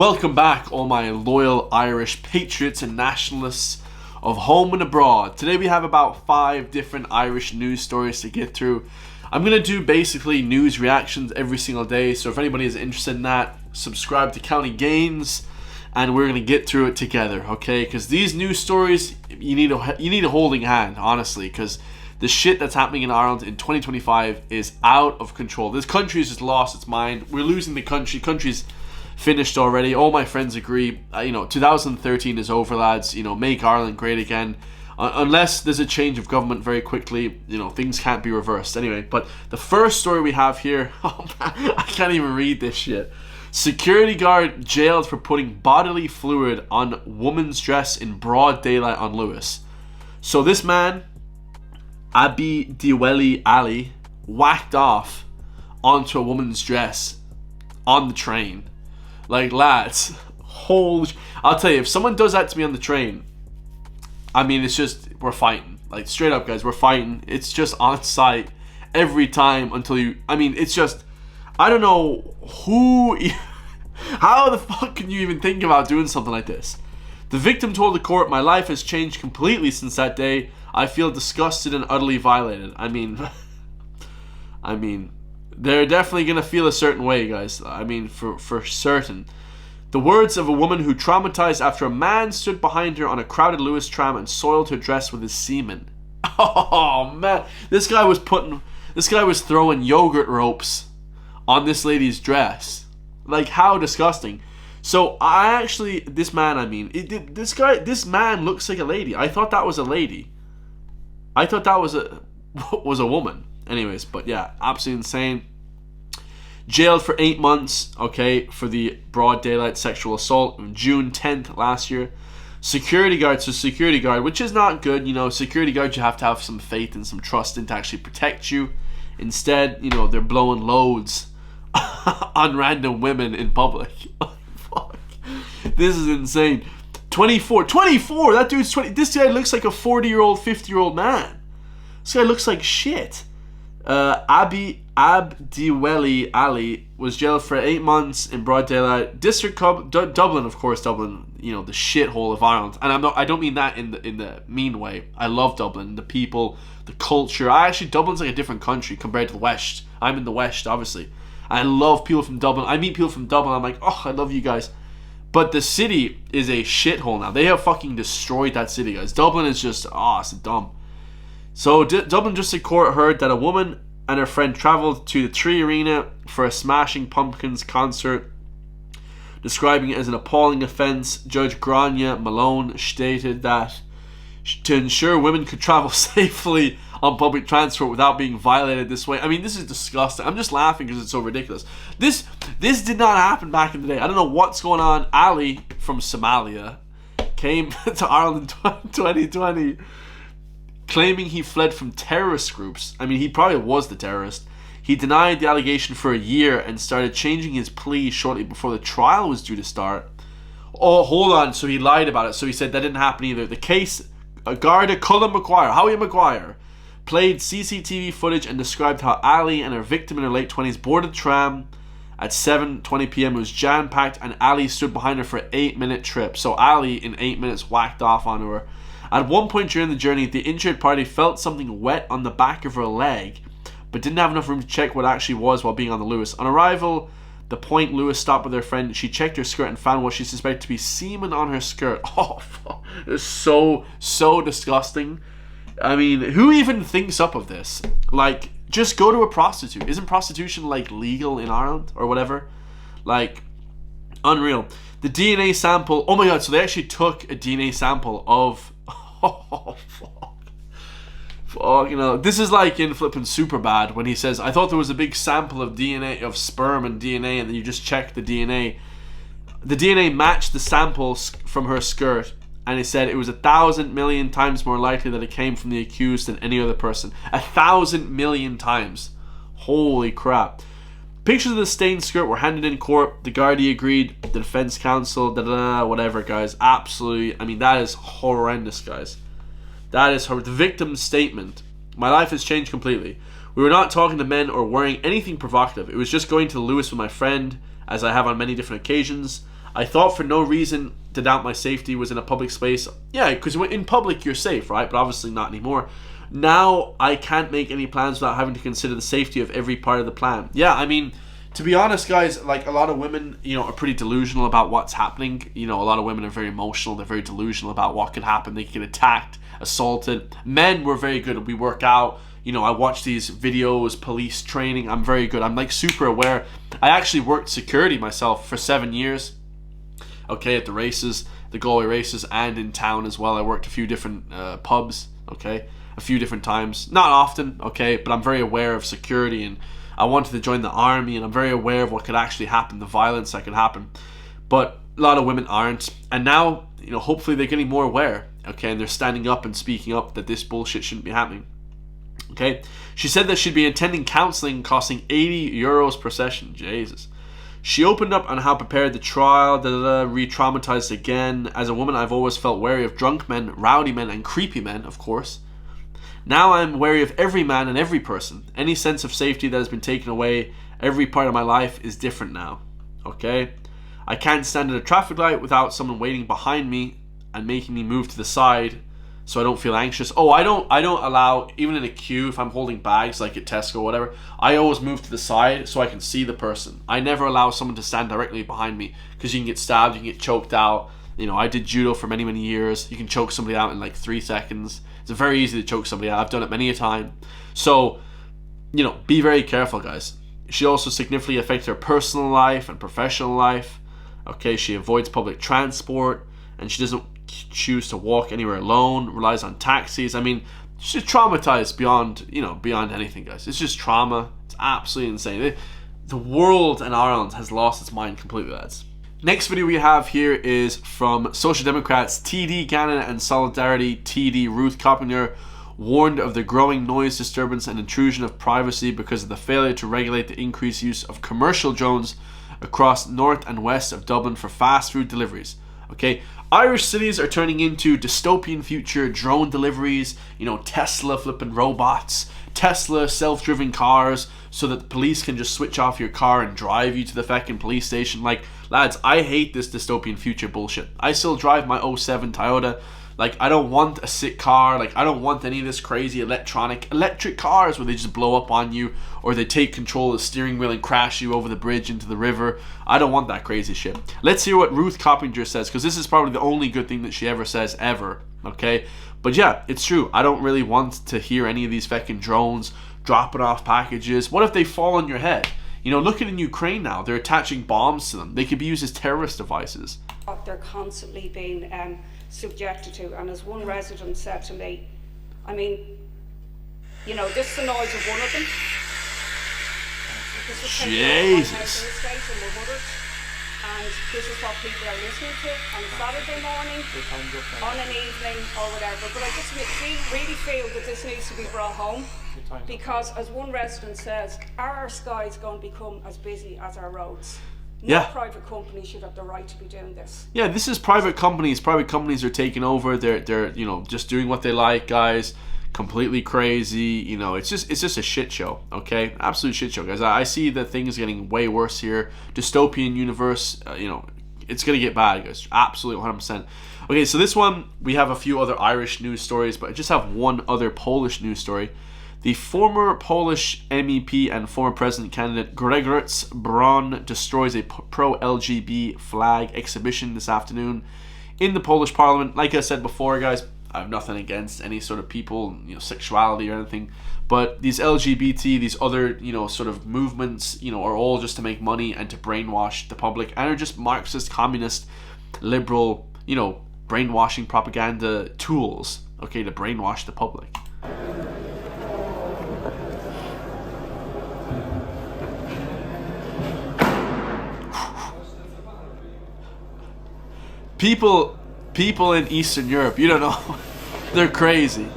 Welcome back, all my loyal Irish patriots and nationalists of home and abroad. Today we have about 5 different Irish news stories to get through. I'm going to do basically news reactions every single day, so if anybody is interested in that, subscribe to County Gains, and we're going to get through it together, okay? Because these news stories, you need a holding hand, honestly, because the shit that's happening in Ireland in 2025 is out of control. This country has just lost its mind. We're losing the country. Country's finished already. All my friends agree. 2013 is over, lads. Make Ireland great again. Unless there's a change of government very quickly, things can't be reversed. Anyway, but the first story we have here, oh man, I can't even read this shit. Security guard jailed for putting bodily fluid on woman's dress in broad daylight on Lewis. So this man, Abdiweli Ali, whacked off onto a woman's dress on the train. Like, lads, I'll tell you, if someone does that to me on the train, it's just, we're fighting. Like, straight up, guys, we're fighting. It's just on site every time until it's just, I don't know how the fuck can you even think about doing something like this? The victim told the court, "My life has changed completely since that day. I feel disgusted and utterly violated." They're definitely going to feel a certain way, guys. For certain. The words of a woman who traumatized after a man stood behind her on a crowded Lewis tram and soiled her dress with his semen. Oh, man. This guy was throwing yogurt ropes on this lady's dress. Like, how disgusting. So, this man looks like a lady. I thought that was a lady. I thought that was a woman. Anyways, but yeah, absolutely insane. Jailed for 8 months, okay, for the broad daylight sexual assault on June 10th last year. Security guard, which is not good. Security guards, you have to have some faith and some trust in to actually protect you. Instead, they're blowing loads on random women in public. Fuck. This is insane. 24, that dude's 20. This guy looks like a 40-year-old, 50-year-old man. This guy looks like shit. Abdiweli Ali was jailed for 8 months in broad daylight. Dublin, of course, the shithole of Ireland. And I don't mean that in the mean way. I love Dublin, the people, the culture. Dublin's like a different country compared to the West. I'm in the West, obviously. I love people from Dublin. I meet people from Dublin. I'm like, oh, I love you guys. But the city is a shithole now. They have fucking destroyed that city, guys. Dublin is just, it's dumb. So Dublin District Court heard that a woman and her friend travelled to the Tree Arena for a Smashing Pumpkins concert, describing it as an appalling offence. Judge Grania Malone stated that to ensure women could travel safely on public transport without being violated this way. This is disgusting. I'm just laughing because it's so ridiculous. This did not happen back in the day. I don't know what's going on. Ali from Somalia came to Ireland in 2020 claiming he fled from terrorist groups. He probably was the terrorist. He denied the allegation for a year and started changing his plea shortly before the trial was due to start. Oh, hold on. So he lied about it. So he said that didn't happen either. The case, Garda Cullen Howie Maguire, played CCTV footage and described how Ali and her victim in her late 20s boarded the tram at 7:20 p.m. It was jam-packed and Ali stood behind her for an 8-minute trip. So Ali, in 8 minutes, whacked off onto her. At one point during the journey, the injured party felt something wet on the back of her leg, but didn't have enough room to check what it actually was while being on the Lewis. On arrival, the point Lewis stopped with her friend, she checked her skirt and found what she suspected to be semen on her skirt. Oh, fuck. It's so disgusting. Who even thinks up of this? Like, just go to a prostitute. Isn't prostitution, legal in Ireland or whatever? Unreal. The DNA sample, oh my god, so they actually took a DNA sample of, oh, fuck. This is like in flipping Superbad when he says, I thought there was a big sample of DNA, of sperm and DNA, and then you just check the DNA. The DNA matched the samples from her skirt, and it said it was 1,000 million times more likely that it came from the accused than any other person. 1,000 million times. Holy crap. Pictures of the stained skirt were handed in court. The Gardaí agreed. The defense counsel, whatever, guys. Absolutely. That is horrendous, guys. That is horrendous. The victim's statement. My life has changed completely. We were not talking to men or wearing anything provocative. It was just going to the Lewis with my friend, as I have on many different occasions. I thought for no reason to doubt my safety was in a public space. Yeah, because in public you're safe, right? But obviously not anymore. Now I can't make any plans without having to consider the safety of every part of the plan. Yeah, I mean, to be honest, guys, like a lot of women, are pretty delusional about what's happening. A lot of women are very emotional. They're very delusional about what could happen. They could get attacked, assaulted. Men were very good. We work out. I watch these videos, police training. I'm very good. I'm like super aware. I actually worked security myself for 7 years. Okay, at the races, the Galway races, and in town as well. I worked a few different pubs. Okay, a few different times. Not often. Okay, but I'm very aware of security, and I wanted to join the army, and I'm very aware of what could actually happen, the violence that could happen. But a lot of women aren't, and now hopefully they're getting more aware. Okay, and they're standing up and speaking up that this bullshit shouldn't be happening. Okay, she said that she'd be attending counselling costing €80 per session. Jesus. She opened up on how prepared the trial, re-traumatized again. As a woman, I've always felt wary of drunk men, rowdy men, and creepy men, of course. Now I'm wary of every man and every person. Any sense of safety that has been taken away, every part of my life is different now. Okay? I can't stand at a traffic light without someone waiting behind me and making me move to the side so I don't feel anxious. Oh, I don't allow, even in a queue, if I'm holding bags like at Tesco or whatever, I always move to the side so I can see the person. I never allow someone to stand directly behind me because you can get stabbed, you can get choked out. I did judo for many, many years. You can choke somebody out in like 3 seconds. It's very easy to choke somebody out. I've done it many a time. So, be very careful, guys. She also significantly affects her personal life and professional life. Okay, she avoids public transport and she doesn't choose to walk anywhere alone, relies on taxis. I mean, she's traumatized beyond anything, guys. It's just trauma. It's absolutely insane. The world in Ireland has lost its mind completely, lads. Next video we have here is from Social Democrats TD Gannon and Solidarity TD Ruth Coppinger warned of the growing noise disturbance and intrusion of privacy because of the failure to regulate the increased use of commercial drones across north and west of Dublin for fast food deliveries. Okay, Irish cities are turning into dystopian future drone deliveries, Tesla flipping robots, Tesla self-driven cars, so that the police can just switch off your car and drive you to the fucking police station. Like, lads, I hate this dystopian future bullshit. I still drive my '07 Toyota. Like, I don't want a sick car. Like, I don't want any of this crazy electric cars where they just blow up on you or they take control of the steering wheel and crash you over the bridge into the river. I don't want that crazy shit. Let's hear what Ruth Coppinger says, because this is probably the only good thing that she ever says ever. Okay? But yeah, it's true. I don't really want to hear any of these fucking drones dropping off packages. What if they fall on your head? Look at in Ukraine now. They're attaching bombs to them. They could be used as terrorist devices. They're constantly being subjected to, and as one resident said to me, I mean, this is the noise of one of them. This is Jesus. And this is what people are listening to on a Saturday morning, on an evening or whatever. But I just really feel that this needs to be brought home, because as one resident says, are our skies going to become as busy as our roads? No private company should have the right to be doing this. Yeah, this is private companies. Private companies are taking over. They're just doing what they like, guys. Completely crazy. It's just a shit show. Okay, absolute shit show, guys. I see that things are getting way worse here. Dystopian universe. It's gonna get bad, guys. Absolutely 100%. Okay, so this one we have a few other Irish news stories, but I just have one other Polish news story. The former Polish MEP and former president candidate Grzegorz Braun destroys a pro-LGBT flag exhibition this afternoon in the Polish parliament. Like I said before, guys, I have nothing against any sort of people, sexuality or anything, but these LGBT, these other, sort of movements, are all just to make money and to brainwash the public, and are just Marxist, communist, liberal, brainwashing propaganda tools, okay, to brainwash the public. People in Eastern Europe, you don't know, they're crazy.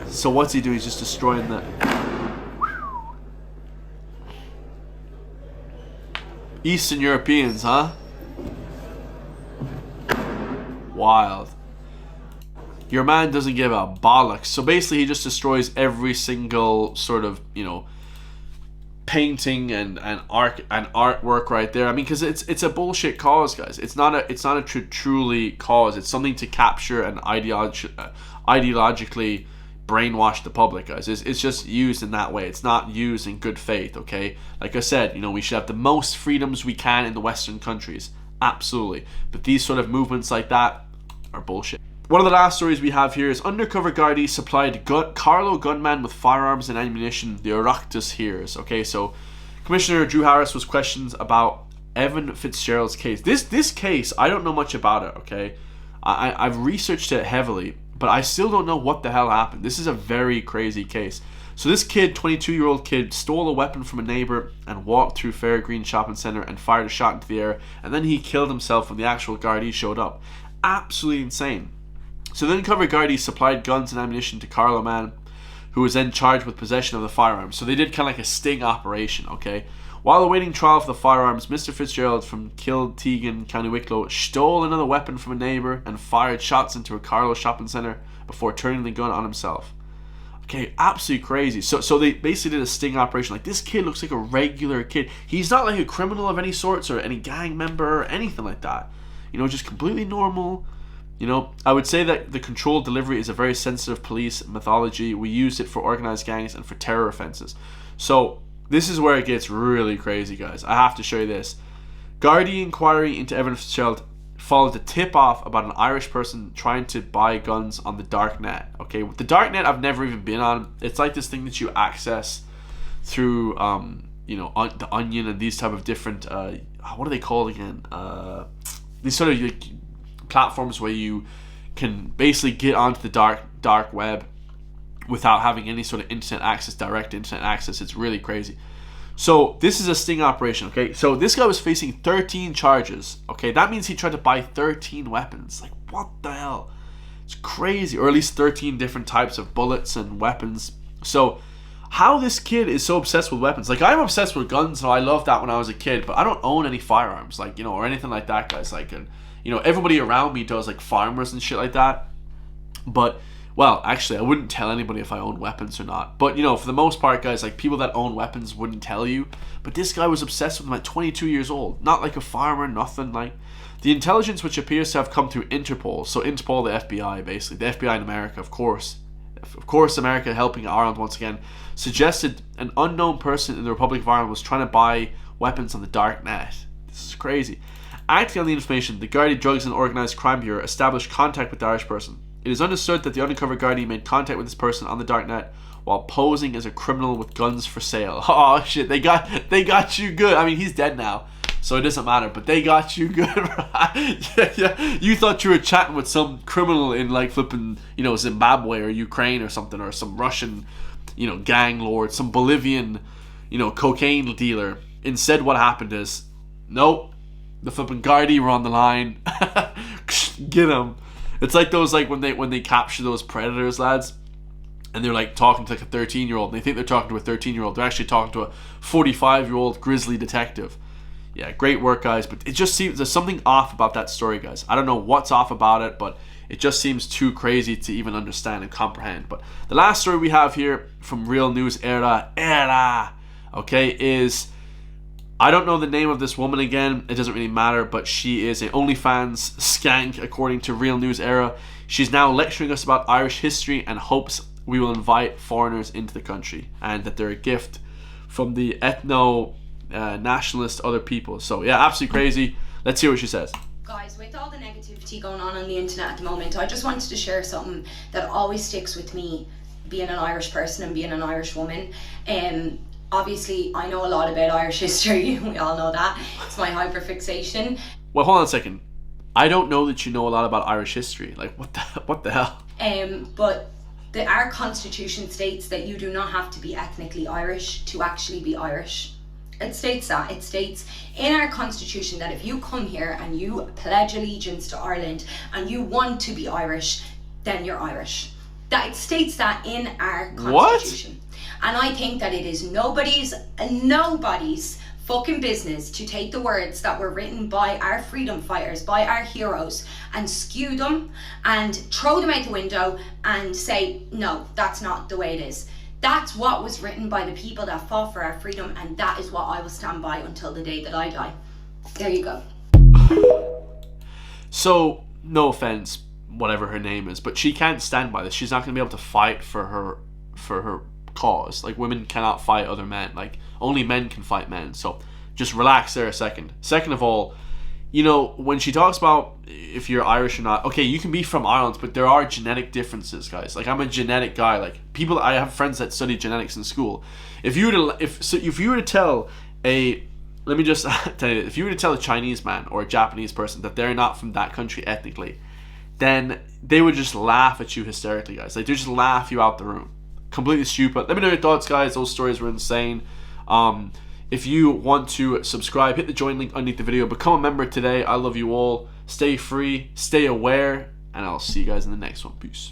So what's he doing? He's just destroying the Eastern Europeans, huh? Wild. Your man doesn't give a bollocks. So basically he just destroys every single sort of, painting and artwork right there. I mean, because it's a bullshit cause, guys. It's not a truly cause. It's something to capture and ideologically brainwash the public, guys. It's just used in that way. It's not used in good faith, okay? Like I said, we should have the most freedoms we can in the Western countries. Absolutely. But these sort of movements like that are bullshit. One of the last stories we have here is undercover Gardaí supplied Carlo gunman with firearms and ammunition, the Oireachtas hears. Okay, so Commissioner Drew Harris was questioned about Evan Fitzgerald's case. This case, I don't know much about it, okay? I've researched it heavily, but I still don't know what the hell happened. This is a very crazy case. So this kid, 22-year-old kid, stole a weapon from a neighbor and walked through Fairgreen Shopping Centre and fired a shot into the air, and then he killed himself when the actual Gardaí showed up. Absolutely insane. So the undercover Gardaí supplied guns and ammunition to Carlo Man, who was then charged with possession of the firearms. So they did kind of like a sting operation, okay? While awaiting trial for the firearms, Mr. Fitzgerald from Kiltegan, County Wicklow, stole another weapon from a neighbour and fired shots into a Carlo shopping centre before turning the gun on himself. Okay, absolutely crazy. So they basically did a sting operation. Like, this kid looks like a regular kid. He's not like a criminal of any sorts or any gang member or anything like that. Just completely normal. I would say that the controlled delivery is a very sensitive police methodology. We use it for organized gangs and for terror offenses. So this is where it gets really crazy, guys. I have to show you this. Gardaí inquiry into Evan Fitzgerald followed a tip-off about an Irish person trying to buy guns on the dark net. Okay, the dark net I've never even been on. It's like this thing that you access through, the Onion and these type of different, what are they called again? These sort of platforms where you can basically get onto the dark web without having any sort of direct internet access. It's really crazy. So this is a sting operation, okay? So this guy was facing 13 charges, okay? That means he tried to buy 13 weapons. Like, what the hell? It's crazy. Or at least 13 different types of bullets and weapons. So how this kid is so obsessed with weapons. Like, I'm obsessed with guns, so I loved that when I was a kid, but I don't own any firearms, like, or anything like that, guys. Like, everybody around me does, like, farmers and shit like that. But, well, actually, I wouldn't tell anybody if I own weapons or not. But, for the most part, guys, like, people that own weapons wouldn't tell you. But this guy was obsessed with them at 22 years old. Not like a farmer, nothing like. The intelligence which appears to have come through Interpol. So Interpol, the FBI, basically. The FBI in America, of course. Of course, America helping Ireland once again. Suggested an unknown person in the Republic of Ireland was trying to buy weapons on the dark net. This is crazy. Acting on the information, the Gardaí Drugs and Organised Crime Bureau established contact with the Irish person. It is understood that the undercover Gardaí made contact with this person on the darknet while posing as a criminal with guns for sale. Oh shit, they got you good. I mean, he's dead now, so it doesn't matter, but they got you good, right? Yeah. You thought you were chatting with some criminal in like flipping, Zimbabwe or Ukraine or something, or some Russian, gang lord, some Bolivian, cocaine dealer. Instead, what happened is, nope, the flipping Gardaí were on the line. Get him. It's like those, like when they capture those predators, lads, and they're like talking to like a 13-year-old, and they think they're talking to a 13-year-old. They're actually talking to a 45-year-old grizzly detective. Yeah, great work, guys. But it just seems there's something off about that story, guys. I don't know what's off about it, but it just seems too crazy to even understand and comprehend. But the last story we have here from Real News Era, okay, is, I don't know the name of this woman again. It doesn't really matter, but she is an OnlyFans skank, according to Real News Era. She's now lecturing us about Irish history and hopes we will invite foreigners into the country and that they're a gift from the nationalist other people. So yeah, absolutely crazy. Let's hear what she says. Guys, with all the negativity going on the internet at the moment, I just wanted to share something that always sticks with me, being an Irish person and being an Irish woman. Obviously, I know a lot about Irish history. We all know that. It's my hyperfixation. Well, hold on a second. I don't know that you know a lot about Irish history. Like, what the hell? But our constitution states that you do not have to be ethnically Irish to actually be Irish. It states that. It states in our constitution that if you come here and you pledge allegiance to Ireland and you want to be Irish, then you're Irish. That it states that in our constitution. What? And I think that it is nobody's fucking business to take the words that were written by our freedom fighters, by our heroes, and skew them and throw them out the window and say, no, that's not the way it is. That's what was written by the people that fought for our freedom, and that is what I will stand by until the day that I die. There you go. So, no offense, whatever her name is, but she can't stand by this. She's not going to be able to fight for her cause. Like, women cannot fight other men. Like, only men can fight men. So, just relax there a second. Second of all, you know, when she talks about if you're Irish or not, okay, you can be from Ireland, but there are genetic differences, guys. Like, I'm a genetic guy. Like, I have friends that study genetics in school. If you were to tell a let me just tell you, if you were to tell a Chinese man or a Japanese person that they're not from that country ethnically, then they would just laugh at you hysterically, guys. Like, they just laugh you out the room. Completely stupid. Let me know your thoughts, guys. Those stories were insane. If you want to subscribe, hit the join link underneath the video. Become a member today. I love you all. Stay free, stay aware, and I'll see you guys in the next one. Peace.